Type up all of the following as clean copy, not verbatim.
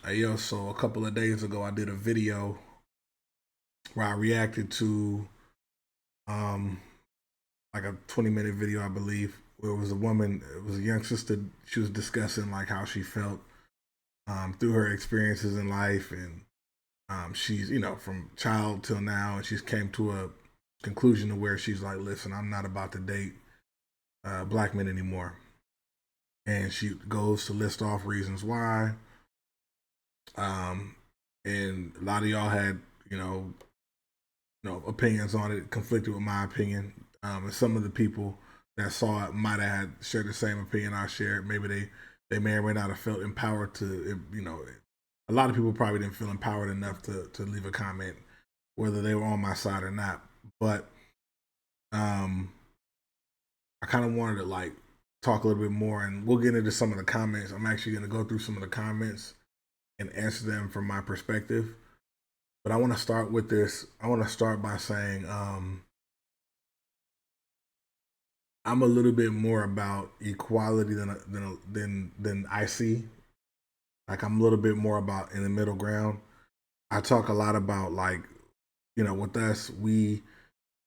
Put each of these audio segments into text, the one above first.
Hey, yo, so a couple of days ago, I did a video where I reacted to um like a 20-minute video, I believe, where it was a woman, it was a young sister. She was discussing like how she felt through her experiences in life, and she's from child till now, and she's came to a conclusion to where she's like, listen, I'm not about to date black men anymore, and she goes to list off reasons why. Um, and a lot of y'all had opinions on it conflicted with my opinion. And some of the people that saw it might have had shared the same opinion I shared. Maybe they may or may not have felt empowered to a lot of people probably didn't feel empowered enough to leave a comment, whether they were on my side or not. But um, I kind of wanted to like talk a little bit more, and we'll get into some of the comments. I'm actually going to go through some of the comments and answer them from my perspective. But I want to start with this. I want to start by saying I'm a little bit more about equality than I see. Like I'm a little bit more about in the middle ground. I talk a lot about like with us we,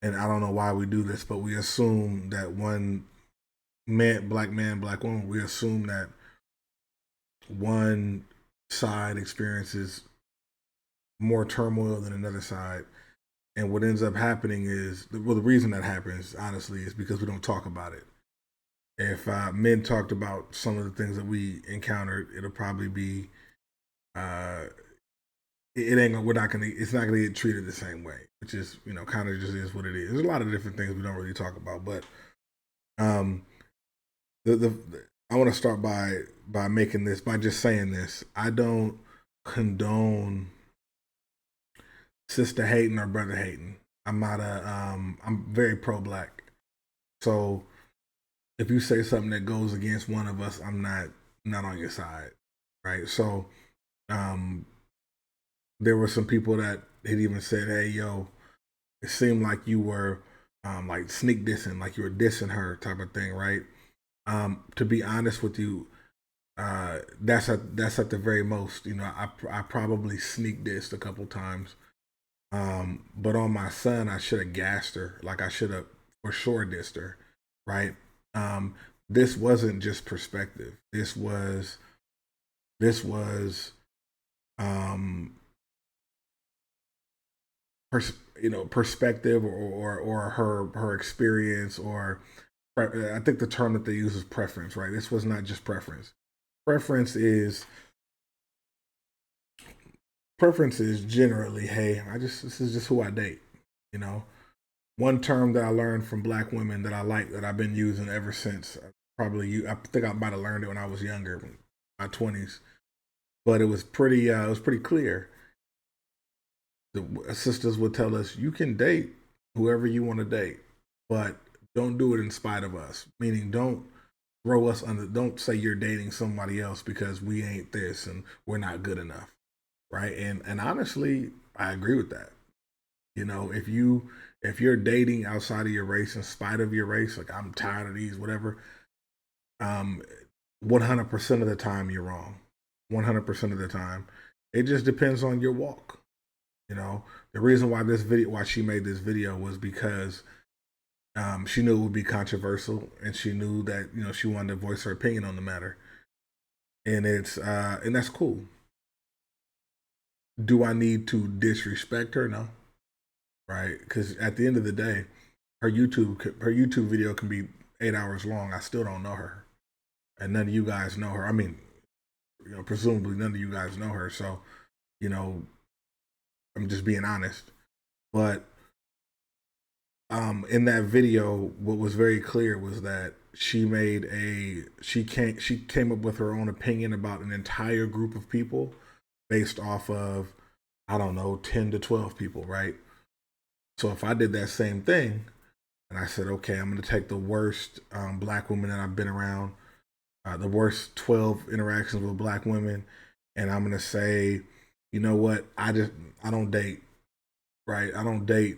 and I don't know why we do this, but we assume that one man, black woman, we assume that one side experiences more turmoil than another side. And what ends up happening is, well, the reason that happens, honestly, is because we don't talk about it. If men talked about some of the things that we encountered, it'll probably be uh, it ain't we're not gonna it's not gonna get treated the same way, which is kind of just is what it is. There's a lot of different things we don't really talk about, but um, the I want to start by making this by just saying this. I don't condone sister hating or brother hating. I'm not a I'm very pro black, so if you say something that goes against one of us, I'm not on your side, right? So um, there were some people that had even said, "Hey, yo, it seemed like you were like sneak dissing, like you were dissing her, type of thing, right?" To be honest with you, that's at the very most. I probably sneak dissed a couple times, but on my son, I should have gassed her, like I should have for sure dissed her, right? Um, this wasn't just perspective. This was um perspective, or her experience, or I think the term that they use is preference, right? This was not just preference. Preference is preference is generally, hey, I just this is just who I date. You know, one term that I learned from black women that I like, that I've been using ever since. Probably you. I think I might have learned it when I was younger, my 20s, but it was pretty clear. The sisters would tell us, you can date whoever you want to date, but don't do it in spite of us. Meaning, don't throw us under. Don't say you're dating somebody else because we ain't this and we're not good enough, right? And honestly, I agree with that. If you're dating outside of your race, in spite of your race, like I'm tired of these, whatever. Um, 100% of the time you're wrong. 100% of the time, it just depends on your walk. You know, the reason why she made this video was because she knew it would be controversial, and she knew that she wanted to voice her opinion on the matter, and that's cool. Do I need to disrespect her? No, right? Because at the end of the day, her YouTube video can be 8 hours long. I still don't know her, and none of you guys know her. I mean, presumably none of you guys know her. So, you know, I'm just being honest. But in that video, what was very clear was that she came up with her own opinion about an entire group of people based off of, I don't know, 10 to 12 people, right? So if I did that same thing and I said, okay, I'm going to take the worst black women that I've been around, the worst 12 interactions with black women, and I'm going to say, you know what, I don't date, right? I don't date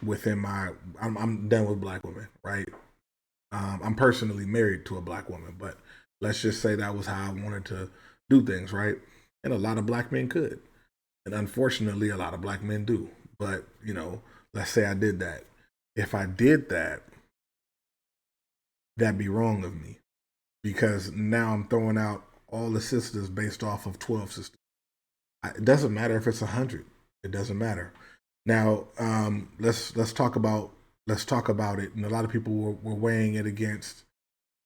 within my. I'm done with black women, right? I'm personally married to a black woman, but let's just say that was how I wanted to do things, right? And a lot of black men could. And unfortunately, a lot of black men do. But, let's say I did that. If I did that, that'd be wrong of me because now I'm throwing out all the sisters based off of 12 sisters. It doesn't matter if it's 100. It doesn't matter. Now, let's talk about it. And a lot of people were weighing it against.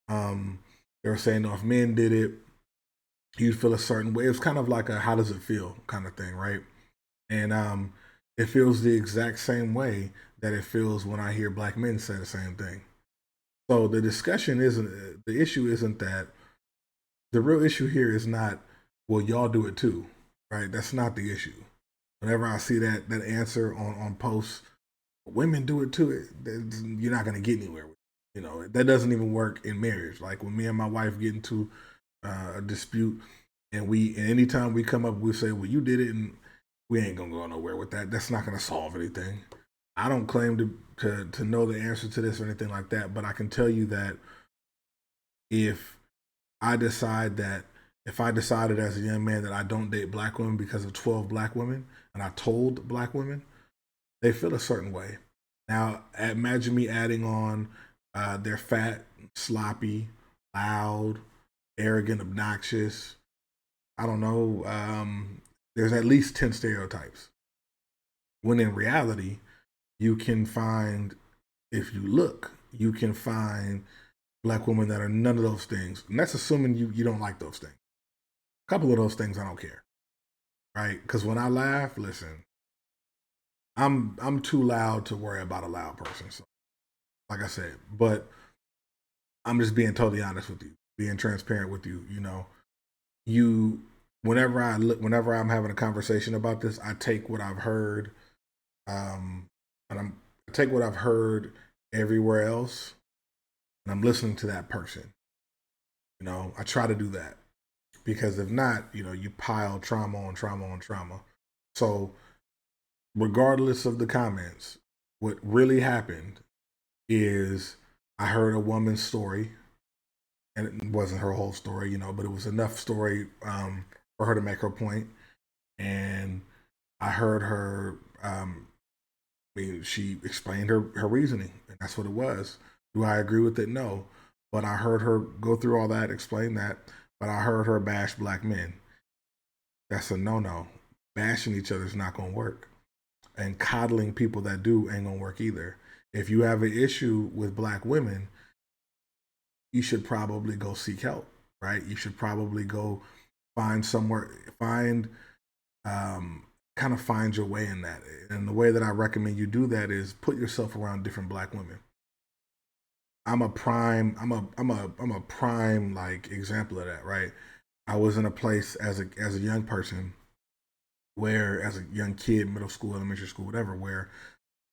They were saying, no, if men did it, you'd feel a certain way. It was kind of like a how does it feel kind of thing, right? And it feels the exact same way that it feels when I hear black men say the same thing. So the issue isn't that. The real issue here is not, well, y'all do it too, right? That's not the issue. Whenever I see that answer on posts, women do it too. You're not going to get anywhere with it. That doesn't even work in marriage. Like when me and my wife get into a dispute, and anytime we come up, we say, well, you did it, and we ain't gonna go nowhere with that. That's not gonna solve anything. I don't claim to know the answer to this or anything like that, but I can tell you that if I decide that if I decided as a young man that I don't date black women because of 12 black women, and I told black women, they feel a certain way. Now, imagine me adding on they're fat, sloppy, loud, arrogant, obnoxious. I don't know. There's at least 10 stereotypes. When in reality, you can find, if you look, you can find black women that are none of those things. And that's assuming you don't like those things. A couple of those things I don't care, right? Because when I laugh, listen, I'm too loud to worry about a loud person. So, like I said, but I'm just being totally honest with you, being transparent with you. You whenever I'm having a conversation about this, I take what I've heard, and I take what I've heard everywhere else, and I'm listening to that person. I try to do that because if not, you pile trauma on trauma on trauma. So regardless of the comments, what really happened is I heard a woman's story, and it wasn't her whole story, but it was enough story for her to make her point. And I heard her. She explained her reasoning, and that's what it was. Do I agree with it? No, but I heard her go through all that, explain that. But I heard her bash black men. That's a no. Bashing each other is not going to work, and coddling people that do ain't going to work either. If you have an issue with black women, you should probably go seek help, right? You should probably go find somewhere, um, kind of find your way in that. And the way that I recommend you do that is put yourself around different black women. I'm a prime like example of that, right? I was in a place as a young person where, as a young kid, middle school, elementary school, whatever, where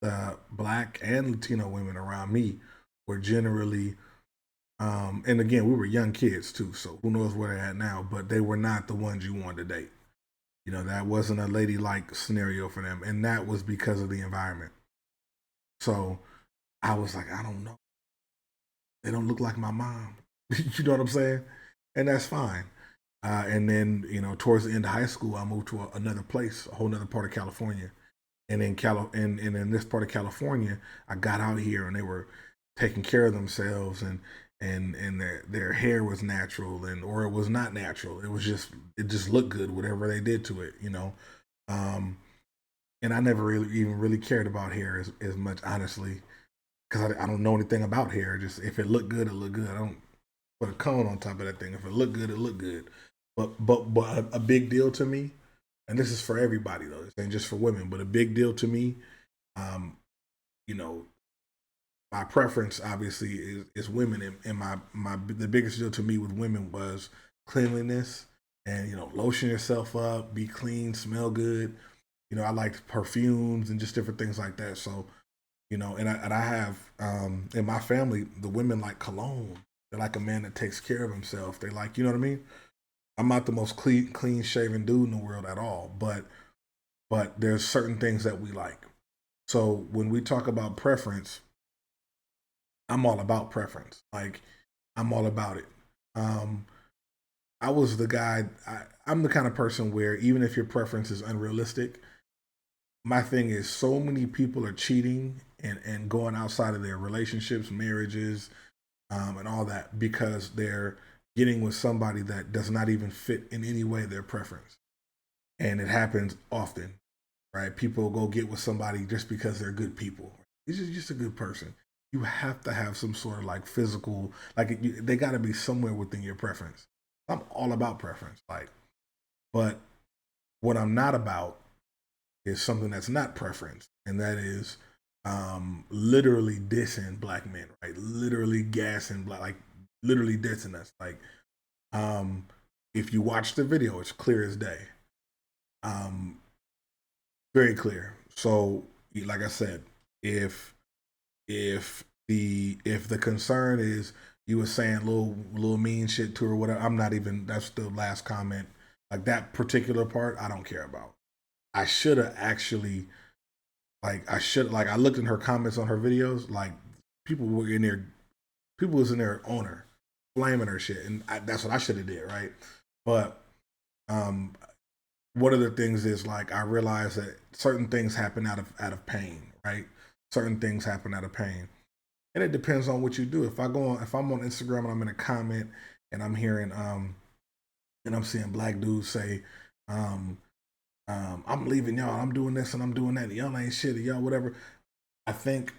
the black and Latino women around me were generally, and again, we were young kids too, so who knows where they're at now, but they were not the ones you wanted to date. That wasn't a ladylike scenario for them, and that was because of the environment. So I was like, I don't know. They don't look like my mom. You know what I'm saying? And that's fine. And then, towards the end of high school, I moved to another place, a whole other part of California. And and in this part of California, I got out here and they were taking care of themselves, and their hair was natural, or it was not natural. It just looked good, whatever they did to it. Um, and I never really even really cared about hair as much, honestly, because I don't know anything about hair. Just if it looked good, it looked good. I don't put a cone on top of that thing. If it looked good, it looked good. But a big deal to me, and this is for everybody though. This ain't just for women, but a big deal to me. Um, you know, my preference obviously is women, and my the biggest deal to me with women was cleanliness, and lotion yourself up, be clean, smell good. I liked perfumes and just different things like that. So and I have in my family, the women like cologne. They like a man that takes care of himself. They like, you know what I mean. I'm not the most clean shaven dude in the world at all, but there's certain things that we like. So when we talk about preference, I'm all about preference. Like I'm all about it. Um, I was the guy. I'm the kind of person where even if your preference is unrealistic, my thing is so many people are cheating and going outside of their relationships, marriages, and all that because they're getting with somebody that does not even fit in any way their preference, and it happens often, right? People go get with somebody just because they're good people. He's just a good person. You have to have some sort of like physical, like they got to be somewhere within your preference. I'm all about preference, like, but what I'm not about is something that's not preference, and that is literally dissing black men, right? Literally gassing black, like literally dissing us. Like, um, if you watch the video, it's clear as day. Um, Very clear. So, like I said, if if the concern is you were saying little mean shit to her, or whatever, I'm not even. That's the last comment. Like that particular part, I don't care about. I should have actually I looked in her comments on her videos. Like people were in there, people was in there on her, blaming her shit, and that's what I should have did, right? But um, one of the things is like I realized that certain things happen out of pain, right? Certain things happen out of pain, and it depends on what you do. If I'm on Instagram and I'm in a comment and I'm hearing and I'm seeing black dudes say um I'm leaving y'all, I'm doing this and I'm doing that, y'all ain't shit, y'all whatever. I think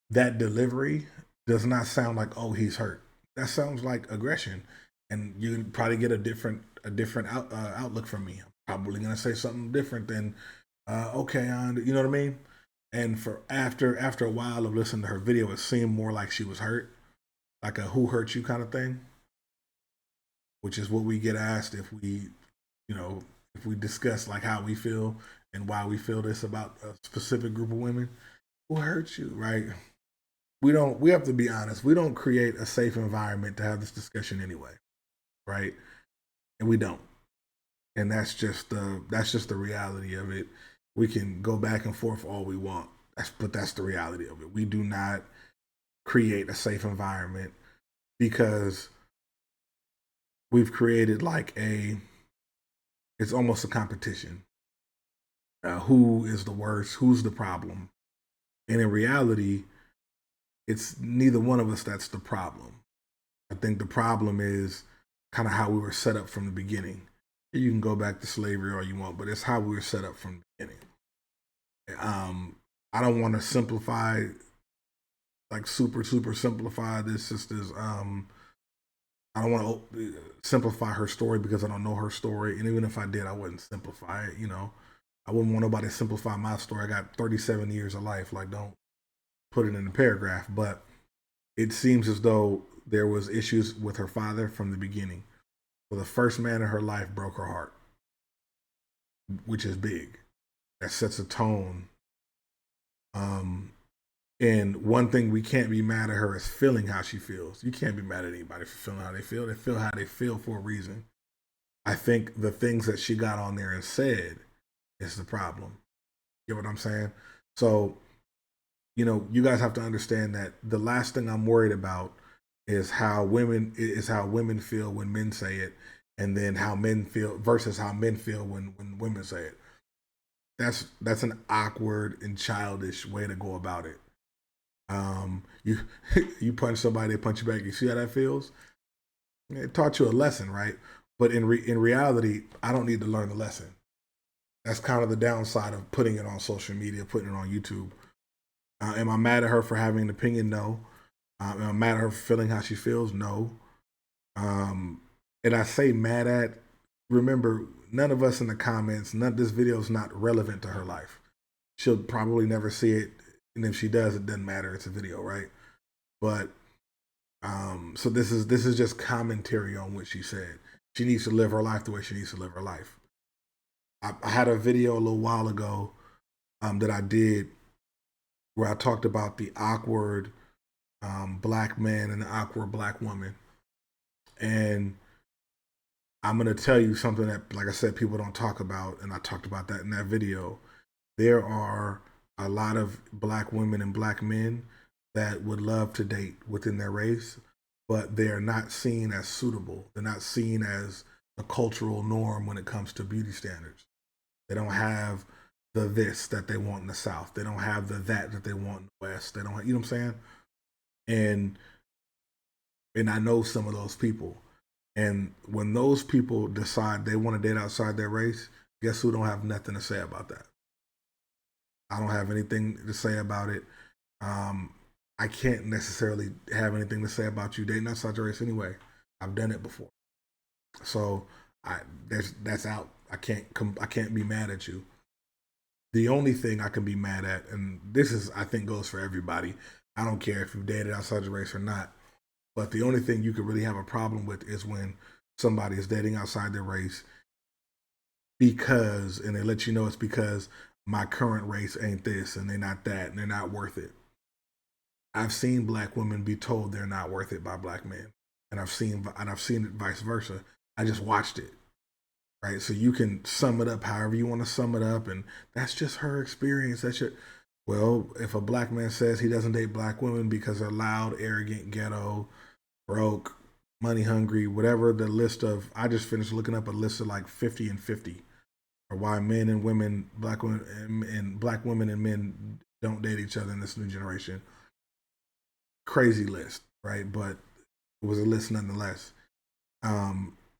that delivery does not sound like, oh, he's hurt. That sounds like aggression, and you can probably get a different outlook from me. I'm probably gonna say something different than okay, you know what I mean. And for after a while of listening to her video, it seemed more like she was hurt, like a "who hurt you" kind of thing, which is what we get asked if we, you know, if we discuss like how we feel and why we feel this about a specific group of women. Who hurt you, right? We have to be honest. We don't create a safe environment to have this discussion anyway, right? And we don't. And that's just the reality of it. We can go back and forth all we want. But that's the reality of it. We do not create a safe environment because we've created like it's almost a competition. Who is the worst? Who's the problem? And in reality, it's neither one of us that's the problem. I think the problem is kind of how we were set up from the beginning. You can go back to slavery all you want, but it's how we were set up from the beginning. I don't want to simplify, like super simplify this sister's. I don't want to simplify her story because I don't know her story, and even if I did, I wouldn't simplify it. I wouldn't want nobody to simplify my story. I got 37 years of life. Like, don't put it in a paragraph. But it seems as though there was issues with her father from the beginning. So the first man in her life broke her heart, which is big. That sets a tone. Um, and one thing we can't be mad at her is feeling how she feels. You can't be mad at anybody for feeling how they feel. They feel how they feel for a reason. I think the things that she got on there and said is the problem. You know what I'm saying? So, you guys have to understand that the last thing I'm worried about is how women feel when men say it, and then how men feel versus how men feel when women say it. That's an awkward and childish way to go about it. You you punch somebody, they punch you back. You see how that feels? It taught you a lesson, right? But in reality, I don't need to learn the lesson. That's kind of the downside of putting it on social media, putting it on YouTube. Am I mad at her for having an opinion? No. Am I mad at her for feeling how she feels? No. Um, and I say mad at. Remember, none of us in the comments, none this video is not relevant to her life. She'll probably never see it, and if she does, it doesn't matter. It's a video, right? But so this is just commentary on what she said. She needs to live her life the way she needs to live her life. I had a video a little while ago that I did where I talked about the awkward black man and the awkward black woman, and I'm gonna tell you something that, like I said, people don't talk about, and I talked about that in that video. There are a lot of black women and black men that would love to date within their race, but they are not seen as suitable. They're not seen as the cultural norm when it comes to beauty standards. They don't have the this that they want in the South. They don't have the that they want in the West. They don't have, you know what I'm saying? And I know some of those people. And when those people decide they want to date outside their race, guess who don't have nothing to say about that? I don't have anything to say about it. Um, I can't necessarily have anything to say about you dating outside your race anyway. I've done it before, so I that's out. I can't be mad at you. The only thing I can be mad at, and this is I think goes for everybody. I don't care if you dated outside your race or not. But the only thing you could really have a problem with is when somebody is dating outside their race because, and they let you know it's because my current race ain't this and they're not that and they're not worth it. I've seen black women be told they're not worth it by black men, and I've seen it vice versa. I just watched it, right? So you can sum it up however you want to sum it up, and that's just her experience. That's your well, if a black man says he doesn't date black women because they're loud, arrogant, ghetto, broke, money hungry, whatever the list of, I just finished looking up a list of like 50 and 50 or why men and women, black women and black women and men don't date each other in this new generation. Crazy list, right? But it was a list nonetheless.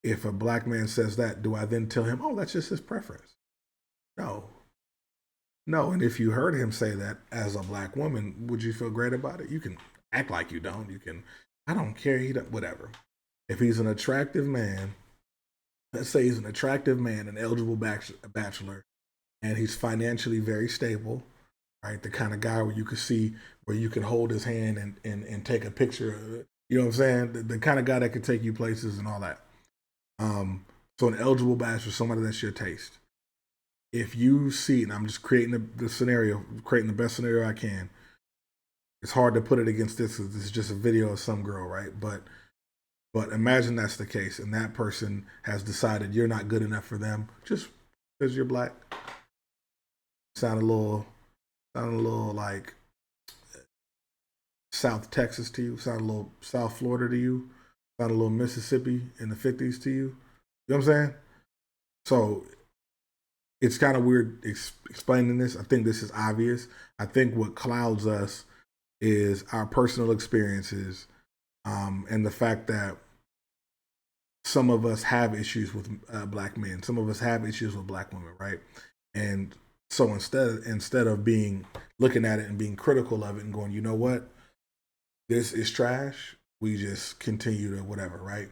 If a black man says that, do I then tell him, oh, that's just his preference? No. No. And if you heard him say that as a black woman, would you feel great about it? You can act like you don't. You can, I don't care. He don't, whatever. If he's an attractive man, let's say he's an attractive man, an eligible bachelor, and he's financially very stable, right? The kind of guy where you can see, where you can hold his hand and take a picture of it. You know what I'm saying? The kind of guy that can take you places and all that. Um, so an eligible bachelor, somebody that's your taste. If you see, and I'm just creating the scenario, creating the best scenario I can. It's hard to put it against this because this is just a video of some girl, right? But imagine that's the case, and that person has decided you're not good enough for them just because you're black. Sound a little like South Texas to you. Sound a little South Florida to you. Sound a little Mississippi in the '50s to you. You know what I'm saying? So it's kind of weird explaining this. I think this is obvious. I think what clouds us is our personal experiences, and the fact that some of us have issues with black men. Some of us have issues with black women, right? And so instead of being looking at it and being critical of it and going, you know what, this is trash. We just continue to whatever, right?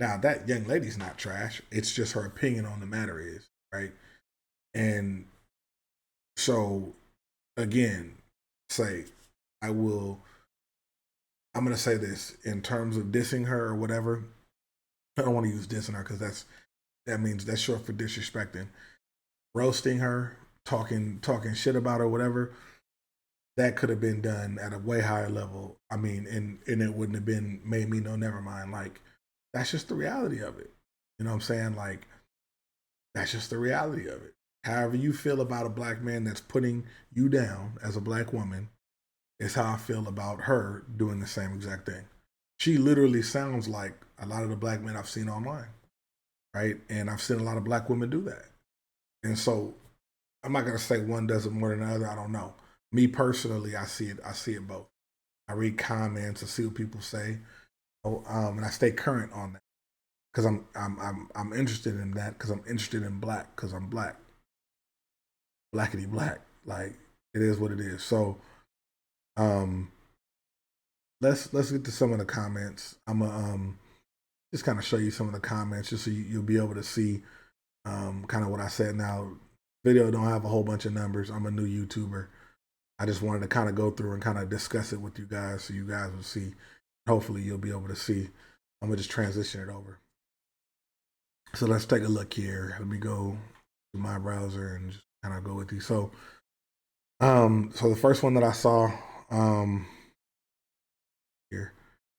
Now that young lady's not trash. It's just her opinion on the matter is right. And so again, say I will. I'm gonna say this in terms of dissing her or whatever. I don't want to use dissing her because that means that's short for disrespecting, roasting her, talking shit about her, whatever. That could have been done at a way higher level. I mean, and it wouldn't have been made me know. Never mind. Like that's just the reality of it. You know what I'm saying? Like that's just the reality of it. However you feel about a black man that's putting you down as a black woman is how I feel about her doing the same exact thing. She literally sounds like a lot of the black men I've seen online, right? And I've seen a lot of black women do that. And so I'm not gonna say one does it more than the other. I don't know. Me personally, I see it. I see it both. I read comments. I see what people say, and I stay current on that because I'm interested in that because I'm interested in black because I'm black, blackity black. Like it is what it is. So um, let's get to some of the comments. I'm gonna just kind of show you some of the comments just so you'll be able to see kind of what I said. Now, video don't have a whole bunch of numbers. I'm a new YouTuber. I just wanted to kind of go through and kind of discuss it with you guys so you guys will see. Hopefully, you'll be able to see. I'm going to just transition it over. So let's take a look here. Let me go to my browser and just kind of go with you. So the first one that I saw here,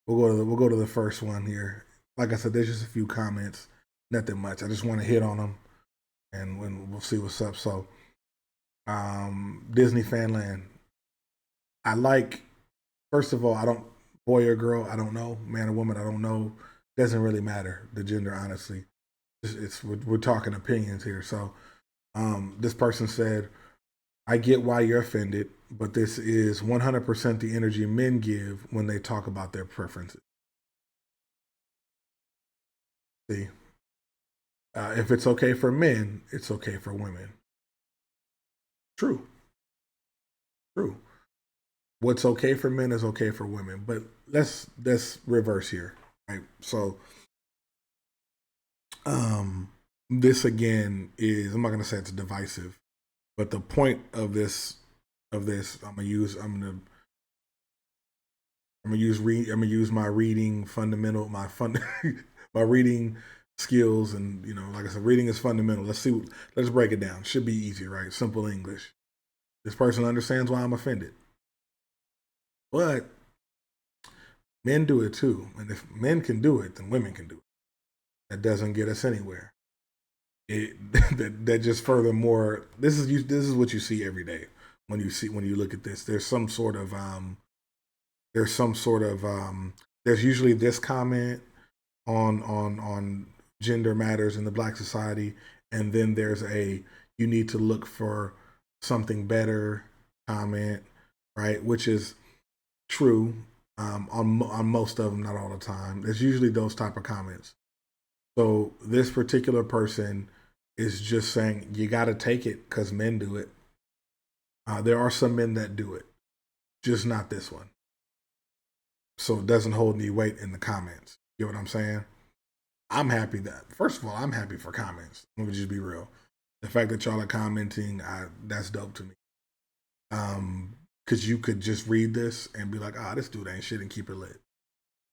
we'll go to the first one here. Like I said, there's just a few comments, nothing much. I just want to hit on them, and when we'll see what's up. So, Disney Fanland. I like. First of all, I don't boy or girl. I don't know, man or woman. I don't know. Doesn't really matter the gender, honestly. we're talking opinions here. So this person said, I get why you're offended, but this is 100% the energy men give when they talk about their preferences. See, if it's okay for men, it's okay for women. True, true. What's okay for men is okay for women. But let's reverse here, right? So, um, this again is, I'm not gonna say it's divisive, but the point of this, I'm gonna use my reading fundamental my fun my reading skills, and like I said, reading is fundamental. Let's break it down. Should be easy, right? Simple English. This person understands why I'm offended, but men do it too, and if men can do it, then women can do it. That doesn't get us anywhere. It that just furthermore, this is what you see every day when you look at this. There's some sort of there's usually this comment on gender matters in the black society, and then there's a you need to look for something better comment, right? Which is true on most of them, not all the time. There's usually those type of comments. So this particular person is just saying you got to take it because men do it. There are some men that do it, just not this one. So it doesn't hold any weight in the comments. You know what I'm saying? I'm happy that first of all, I'm happy for comments. Let me just be real. The fact that y'all are commenting, that's dope to me. Because you could just read this and be like, this dude ain't shit, and keep it lit.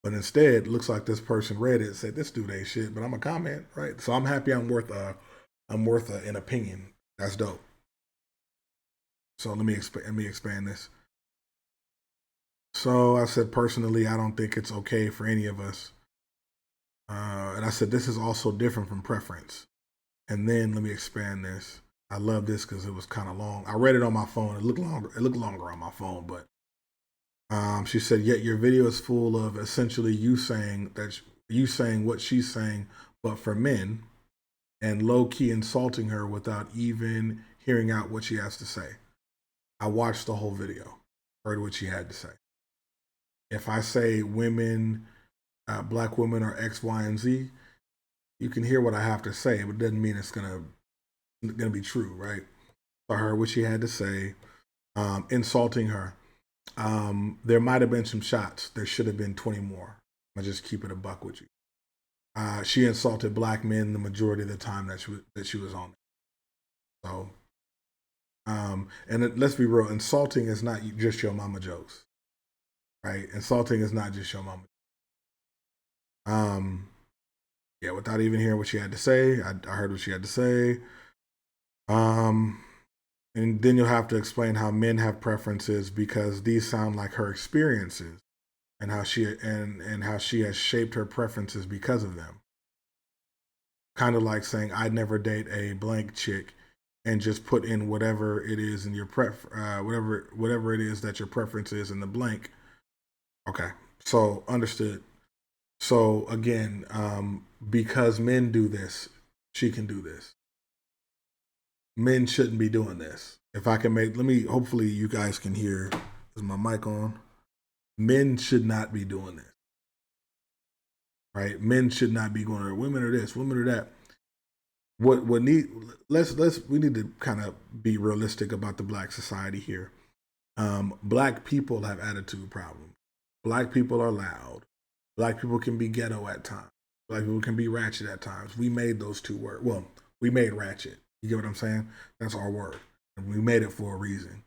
But instead, it looks like this person read it and said, this dude ain't shit, but I'm a comment, right? So I'm happy I'm worth an opinion. That's dope. So let me expand this. So I said, personally, I don't think it's okay for any of us. And I said, this is also different from preference. And then let me expand this. I love this because it was kind of long. I read it on my phone. It looked longer. It looked longer on my phone, but she said, yet your video is full of essentially you saying what she's saying, but for men, and low key insulting her without even hearing out what she has to say. I watched the whole video, heard what she had to say. If I say women, black women are X, Y, and Z, you can hear what I have to say, but it doesn't mean it's gonna be true, right? So I heard what she had to say, insulting her. There might have been some shots. There should have been 20 more. I just keep it a buck with you. She insulted black men the majority of the time that she was on. So, let's be real. Insulting is not just your mama jokes, right? Insulting is not just your mama. Um, yeah. Without even hearing what she had to say, I heard what she had to say. Um, and then you'll have to explain how men have preferences because these sound like her experiences and how she has shaped her preferences because of them. Kind of like saying I'd never date a blank chick and just put in whatever it is in your whatever it is that your preference is in the blank. Okay, so understood. So again, because men do this, she can do this. Men shouldn't be doing this. If I can let me, hopefully you guys can hear. Is my mic on? Men should not be doing this, right? Men should not be going, women are this, women are that. What need, we need to kind of be realistic about the black society here. Black people have attitude problems. Black people are loud. Black people can be ghetto at times. Black people can be ratchet at times. We made those two words. Well, we made ratchet. You get what I'm saying? That's our word. And we made it for a reason.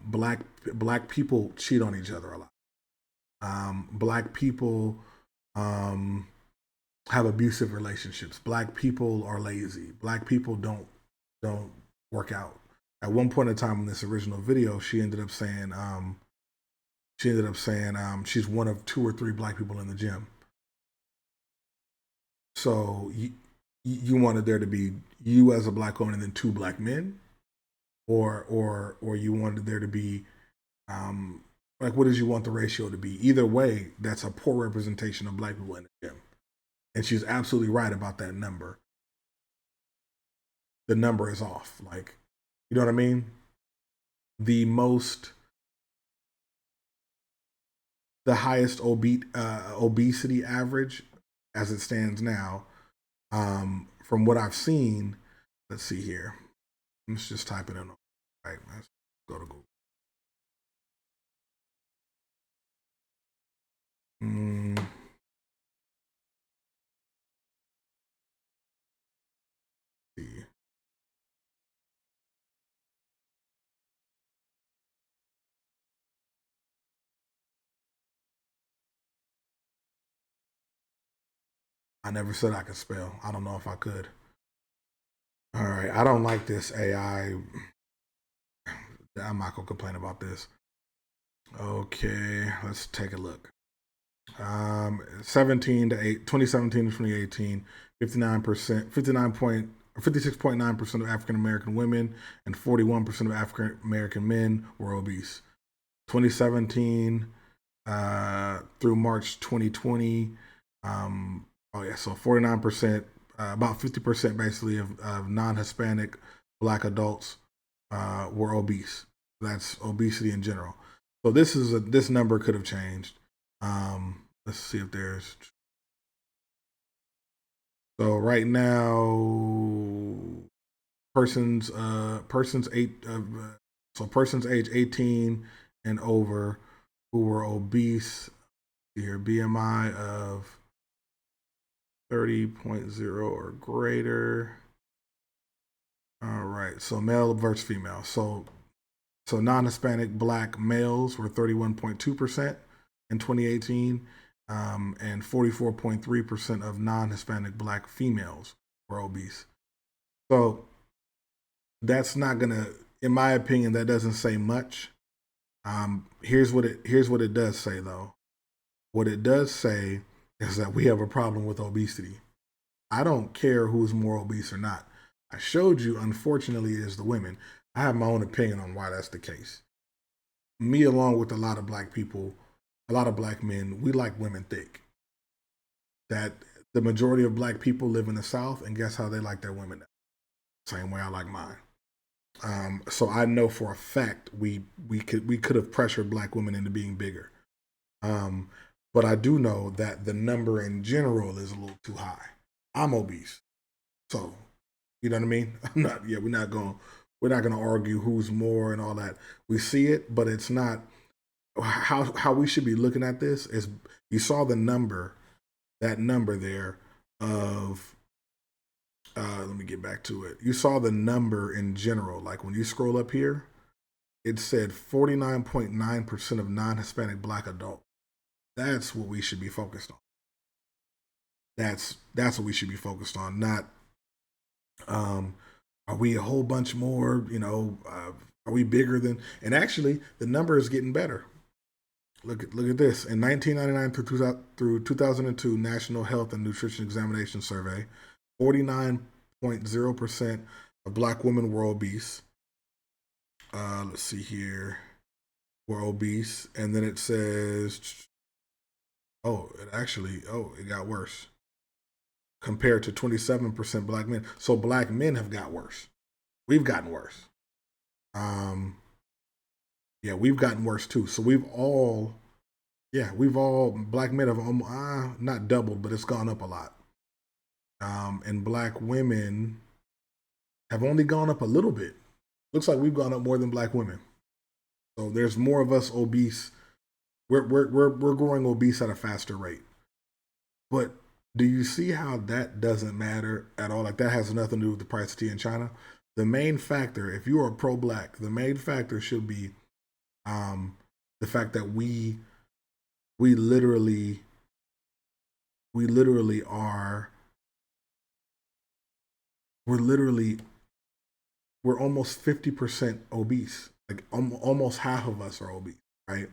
Black people cheat on each other a lot. Black people have abusive relationships. Black people are lazy. Black people don't work out. At one point in time in this original video, she ended up saying she's one of two or three black people in the gym. So you wanted there to be you as a black woman and then two black men, or you wanted there to be like, what did you want the ratio to be? Either way, that's a poor representation of black people in the gym. And she's absolutely right about that number. The number is off. Like, you know what I mean? The most, the highest obesity average as it stands now, from what I've seen. Let's see here. Let's just type it in. Right, let's go to Google. Mm, see. I never said I could spell. I don't know if I could. All right, I don't like this AI. I'm not gonna complain about this. Okay, let's take a look. 17 to 8, 2017 to 2018, 59%, 56.9% of African American women and 41% of African American men were obese. 2017 through March 2020, oh yeah, so 49%, about 50% basically of non-Hispanic Black adults were obese. That's obesity in general. So this number could have changed. Let's see if there's. So right now, persons persons age 18 and over who were obese. Here, BMI of 30.0 or greater. All right, so male versus female. So non-Hispanic Black males were 31.2% in 2018, and 44.3% of non-Hispanic Black females were obese. So that's not gonna, in my opinion, that doesn't say much. Here's what it does say though. What it does say is that we have a problem with obesity. I don't care who's more obese or not. I showed you, unfortunately, it is the women. I have my own opinion on why that's the case. Me, along with a lot of black people, a lot of black men, we like women thick. That the majority of black people live in the South, and guess how they like their women? Same way I like mine. So I know for a fact we could have pressured black women into being bigger. Um, but I do know that the number in general is a little too high. I'm obese, so you know what I mean. I'm not. Yeah, we're not gonna argue who's more and all that. We see it, but it's not how we should be looking at this. Is you saw the number, that number there of. Let me get back to it. You saw the number in general, like when you scroll up here, it said 49.9% of non-Hispanic Black adults. That's what we should be focused on. That's what we should be focused on. Not um, are we a whole bunch more? Are we bigger than? And actually, the number is getting better. Look at this. In 1999 through 2002 National Health and Nutrition Examination Survey, 49.0% of Black women were obese. Let's see here, were obese, and then it says, it got worse compared to 27% Black men. So Black men have got worse. We've gotten worse. Um, yeah, we've gotten worse too. So we've all Black men have not doubled, but it's gone up a lot. And Black women have only gone up a little bit. Looks like we've gone up more than Black women. So there's more of us obese. We're growing obese at a faster rate. But do you see how that doesn't matter at all? Like that has nothing to do with the price of tea in China. The main factor, if you are pro-black, the main factor should be um, the fact that we literally we literally are we're literally we're almost 50% obese. Like almost half of us are obese, right?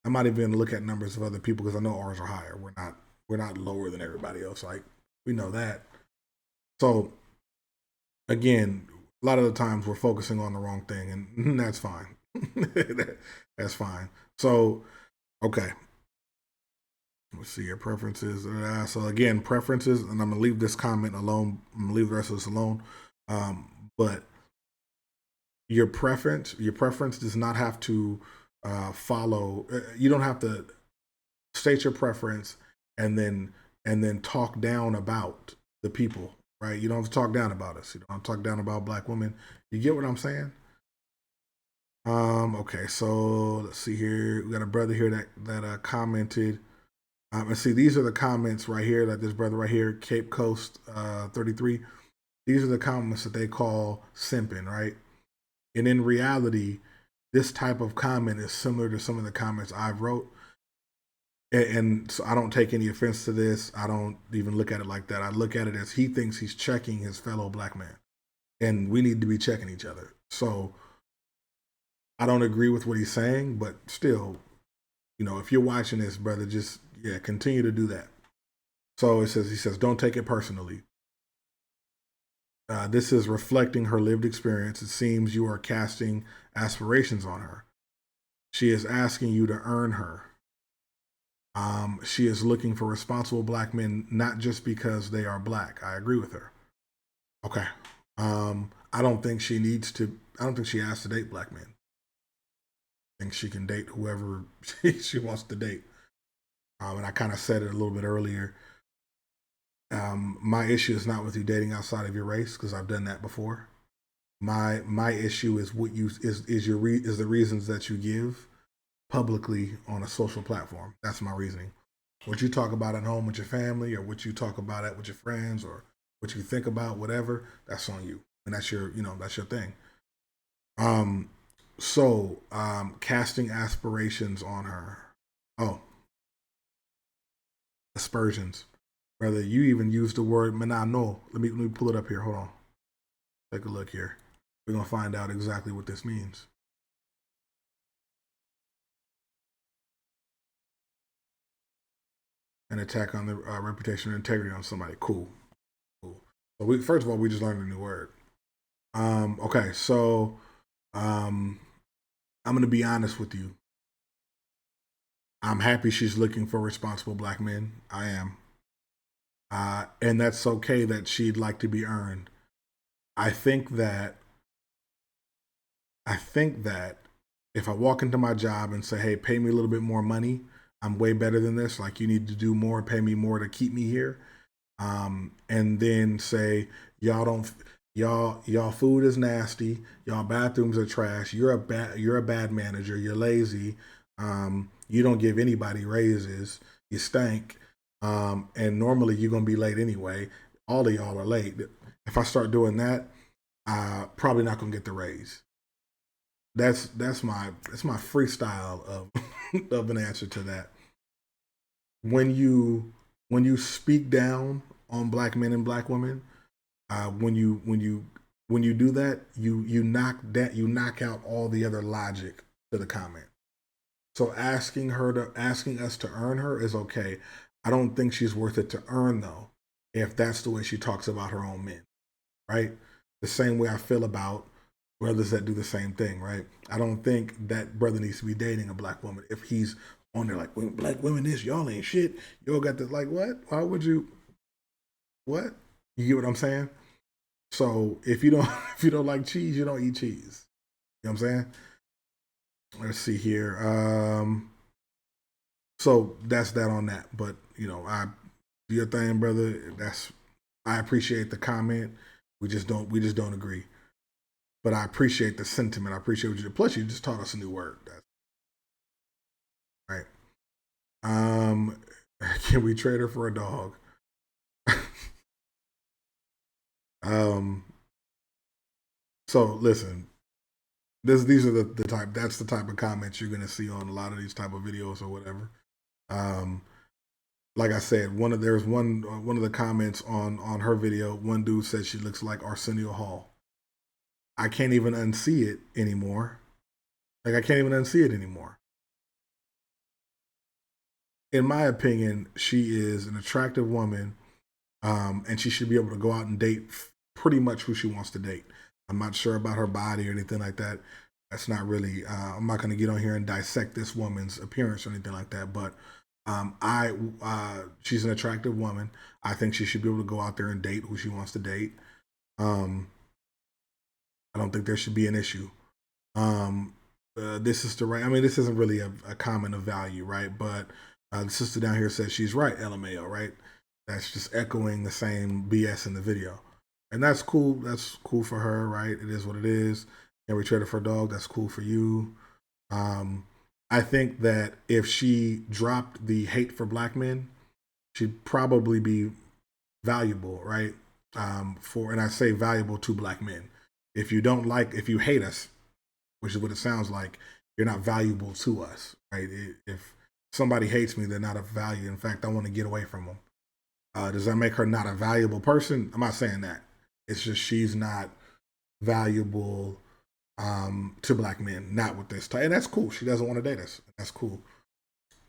I'm not even gonna look at numbers of other people because I know ours are higher. We're not lower than everybody else. Like we know that. So again, a lot of the times we're focusing on the wrong thing, and that's fine. That's fine. So okay, Let's see your preferences. So again, preferences, and I'm gonna leave this comment alone. I'm gonna leave the rest of this alone. But your preference does not have to follow. You don't have to state your preference and then talk down about the people, right? You don't have to talk down about us. You don't have to talk down about black women. You get what I'm saying? Okay, so let's see here. We got a brother here that commented. And see, these are the comments right here that this brother right here, Cape Coast 33. These are the comments that they call simping, right? And in reality, this type of comment is similar to some of the comments I've wrote. And so I don't take any offense to this. I don't even look at it like that. I look at it as he thinks he's checking his fellow black man, and we need to be checking each other. So I don't agree with what he's saying, but still, if you're watching this, brother, just continue to do that. So he says, don't take it personally. This is reflecting her lived experience. It seems you are casting aspirations on her. She is asking you to earn her. She is looking for responsible black men, not just because they are black. I agree with her. Okay. I don't think she needs to. I don't think she has to date black men. I think she can date whoever she wants to date. And I kind of said it a little bit earlier. My issue is not with you dating outside of your race because I've done that before. My issue is what you is the reasons that you give publicly on a social platform. That's my reasoning. What you talk about at home with your family, or what you talk about with your friends, or what you think about, whatever, that's on you, and that's your thing. Um, casting aspirations on her. Oh, aspersions. Brother, you even used the word menano. Let me pull it up here. Hold on. Take a look here. We're gonna find out exactly what this means. An attack on the reputation or integrity on somebody. Cool. Cool. So first of all, we just learned a new word. Okay, so um, I'm gonna be honest with you. I'm happy she's looking for responsible black men. I am. And that's okay that she'd like to be earned. I think that I think that if I walk into my job and say, "Hey, pay me a little bit more money. I'm way better than this. Like you need to do more, pay me more to keep me here." And then say, "Y'all don't y'all food is nasty. Y'all bathrooms are trash. You're a bad manager. You're lazy. You don't give anybody raises. You stank. And normally you're gonna be late anyway. All of y'all are late." If I start doing that, probably not gonna get the raise. That's my freestyle of of an answer to that. When you speak down on black men and black women, when you do that, you knock out all the other logic to the comment. So asking us to earn her is okay. I don't think she's worth it to earn though, if that's the way she talks about her own men, right? The same way I feel about brothers that do the same thing, right? I don't think that brother needs to be dating a black woman if he's on there like, "Well, black women this, y'all ain't shit. Y'all got this." Like, what? Why would you? What? You get what I'm saying? So if you don't if you don't like cheese, you don't eat cheese. You know what I'm saying? Let's see here. So that's that on that. But I do your thing, brother. I appreciate the comment. We just don't agree. But I appreciate the sentiment. I appreciate what you did. Plus, you just taught us a new word. That's right. Um, can we trade her for a dog? um, so listen, these are the type. That's the type of comments you're gonna see on a lot of these type of videos or whatever. Um, like I said, there's one of the comments on her video. One dude said she looks like Arsenio Hall. I can't even unsee it anymore. Like I can't even unsee it anymore. In my opinion, she is an attractive woman, and she should be able to go out and date pretty much who she wants to date. I'm not sure about her body or anything like that. That's not really. I'm not going to get on here and dissect this woman's appearance or anything like that. But She's an attractive woman. I think she should be able to go out there and date who she wants to date. Um, I don't think there should be an issue. Um, this is the right. I mean, this isn't really a comment of value, right? But the sister down here says she's right. LMAO, right? That's just echoing the same BS in the video, and that's cool. That's cool for her, right? It is what it is. And we traded for a dog. That's cool for you. Um, I think that if she dropped the hate for black men, she'd probably be valuable, right? And I say valuable to black men. If you hate us, which is what it sounds like, you're not valuable to us, right? If somebody hates me, they're not of value. In fact, I want to get away from them. Does that make her not a valuable person? I'm not saying that. It's just she's not valuable to black men, not with this type. And that's cool. She doesn't want to date us. That's cool.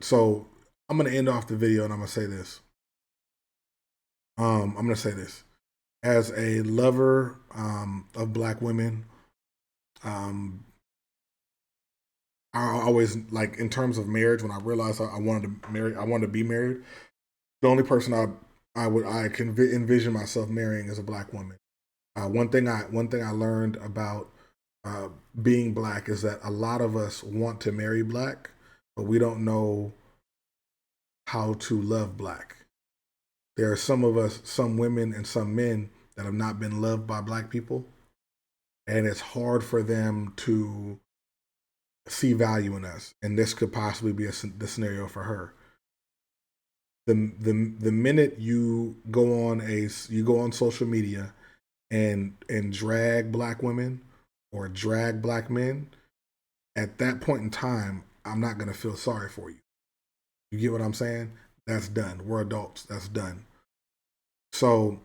So I'm going to end off the video and I'm going to say this. I'm going to say this. As a lover of black women, um, I always like in terms of marriage. When I realized I wanted to marry, I wanted to be married. The only person I can envision myself marrying is a black woman. One thing I learned about uh, being black is that a lot of us want to marry black, but we don't know how to love black. There are some of us, some women and some men that have not been loved by black people, and it's hard for them to see value in us. And this could possibly be the scenario for her. The minute you go on social media and drag black women or drag black men, at that point in time, I'm not gonna feel sorry for you. You get what I'm saying? That's done. We're adults. That's done. So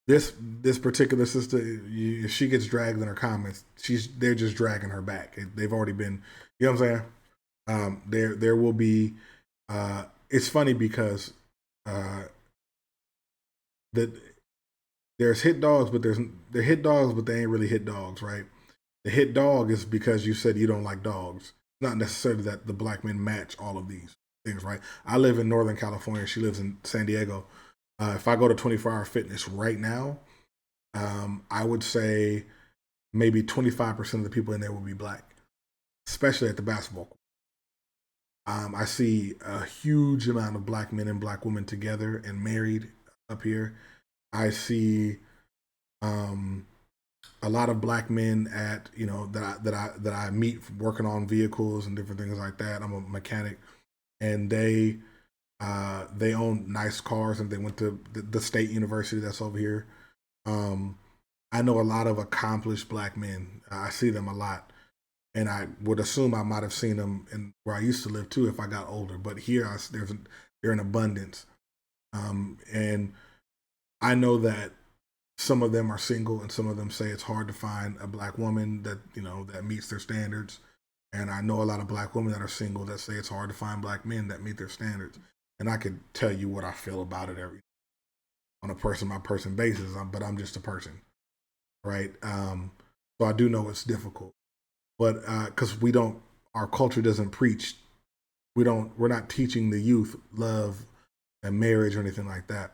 this particular sister, if she gets dragged in her comments, they're just dragging her back. They've already been, you know what I'm saying? There will be. It's funny because uh, the there's hit dogs, but they're hit dogs, but they ain't really hit dogs, right? The hit dog is because you said you don't like dogs. Not necessarily that the black men match all of these things, right? I live in Northern California. She lives in San Diego. If I go to 24-hour fitness right now, I would say maybe 25% of the people in there will be black, especially at the basketball court. I see a huge amount of black men and black women together and married up here. I see um, a lot of black men at that I meet working on vehicles and different things like that. I'm a mechanic, and they own nice cars and they went to the state university that's over here. Um, I know a lot of accomplished black men. I see them a lot, and I would assume I might have seen them in where I used to live too if I got older. But here, they're in abundance, and I know that some of them are single, and some of them say it's hard to find a black woman that that meets their standards. And I know a lot of black women that are single that say it's hard to find black men that meet their standards. And I could tell you what I feel about it every on a person by person basis, but I'm just a person, right? So I do know it's difficult, but because our culture doesn't preach, we're not teaching the youth love and marriage or anything like that.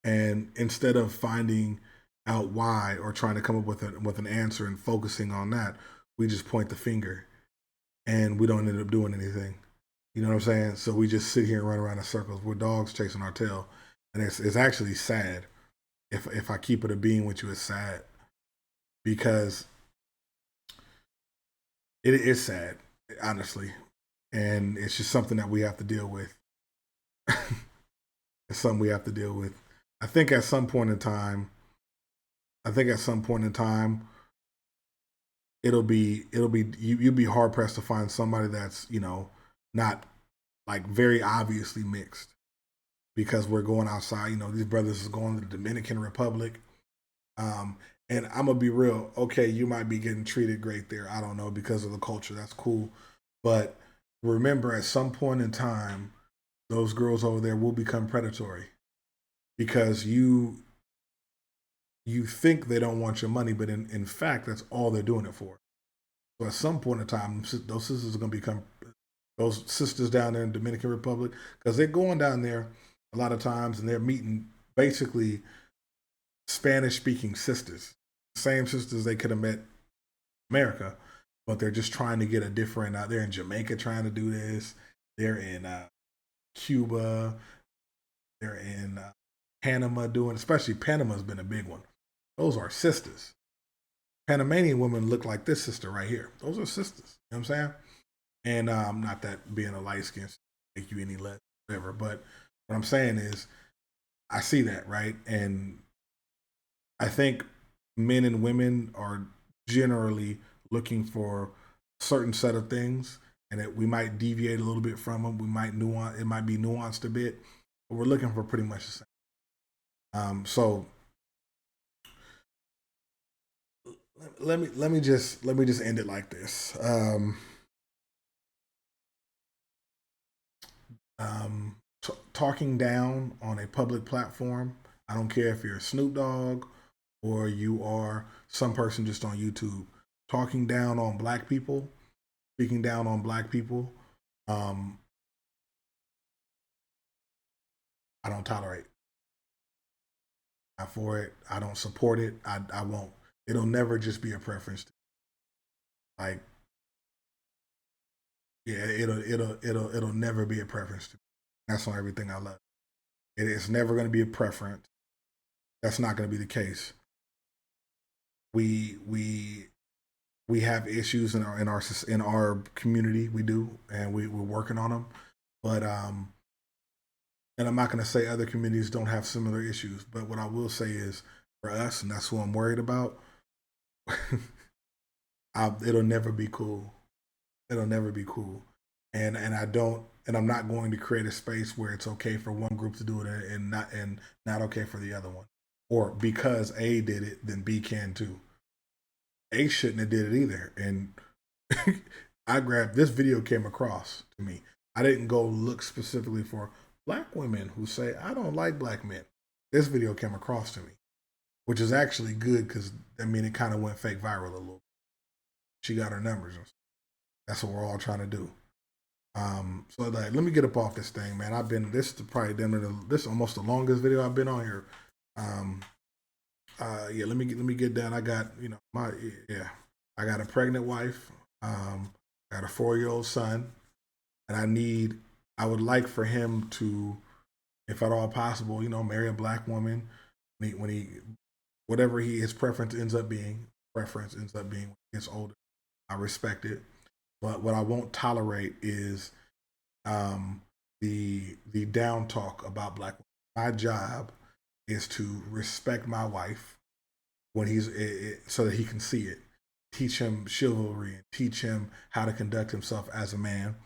And instead of finding out why or trying to come up with an answer and focusing on that, we just point the finger and we don't end up doing anything. You know what I'm saying? So we just sit here and run around in circles. We're dogs chasing our tail, and it's actually sad. If I keep it a being with you, it's sad because it is sad, honestly, and it's just something that we have to deal with. It's something we have to deal with. I think at some point in time, I think at some point in time, you'll be hard pressed to find somebody that's not like very obviously mixed because we're going outside. These brothers is going to the Dominican Republic. Um, and I'm gonna be real. Okay, you might be getting treated great there. I don't know because of the culture. That's cool, but remember, at some point in time, those girls over there will become predatory because you think they don't want your money, but in fact, that's all they're doing it for. So at some point in time, those sisters are gonna become. those sisters down there in Dominican Republic, because they're going down there a lot of times and they're meeting basically Spanish speaking sisters, same sisters they could have met in America, but they're just trying to get a different. They're in Jamaica trying to do this. They're in Cuba. They're in Panama doing, especially Panama's been a big one. Those are sisters. Panamanian women look like this sister right here. Those are sisters. You know what I'm saying? And not that being a light skin make you any less, whatever. But what I'm saying is, I see that, right? And I think men and women are generally looking for a certain set of things, and that we might deviate a little bit from them. We might nuance. It might be nuanced a bit, but we're looking for pretty much the same. So let me just end it like this. Talking down on a public platform. I don't care if you're a Snoop Dogg or you are some person just on YouTube. Talking down on black people, speaking down on black people, um, I don't tolerate. Not for it. I don't support it. I won't. It'll never just be a preference. Like, yeah, it'll never be a preference to me. That's on everything I love. It's never going to be a preference. That's not going to be the case. We we have issues in our community. We do, and we're working on them. But and I'm not going to say other communities don't have similar issues. But what I will say is, for us, and that's what I'm worried about. It'll never be cool. It'll never be cool. And I don't, and I'm not going to create a space where it's okay for one group to do it and not okay for the other one. Or because A did it, then B can too. A shouldn't have did it either. And I grabbed this video came across to me. I didn't go look specifically for black women who say I don't like black men. This video came across to me, which is actually good because I mean it kind of went fake viral a little. She got her numbers. That's what we're all trying to do. So like, let me get up off this thing, man. I've been this is probably this is almost the longest video I've been on here. Um, yeah, let me get down. I got my yeah, I got a pregnant wife. Got a 4-year-old son, and I would like for him to, if at all possible, marry a black woman when he whatever his preference ends up being when he gets older. I respect it. But what I won't tolerate is um, the down talk about black women. My job is to respect my wife when so that he can see it. Teach him chivalry and teach him how to conduct himself as a man.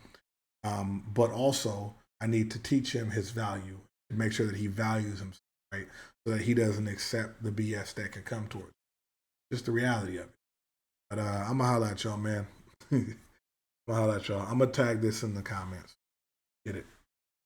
But also, I need to teach him his value to make sure that he values himself, right? So that he doesn't accept the BS that can come towards him. Just the reality of it. But I'm gonna holler at y'all, man. I'm gonna holler at y'all. I'm gonna tag this in the comments. Get it.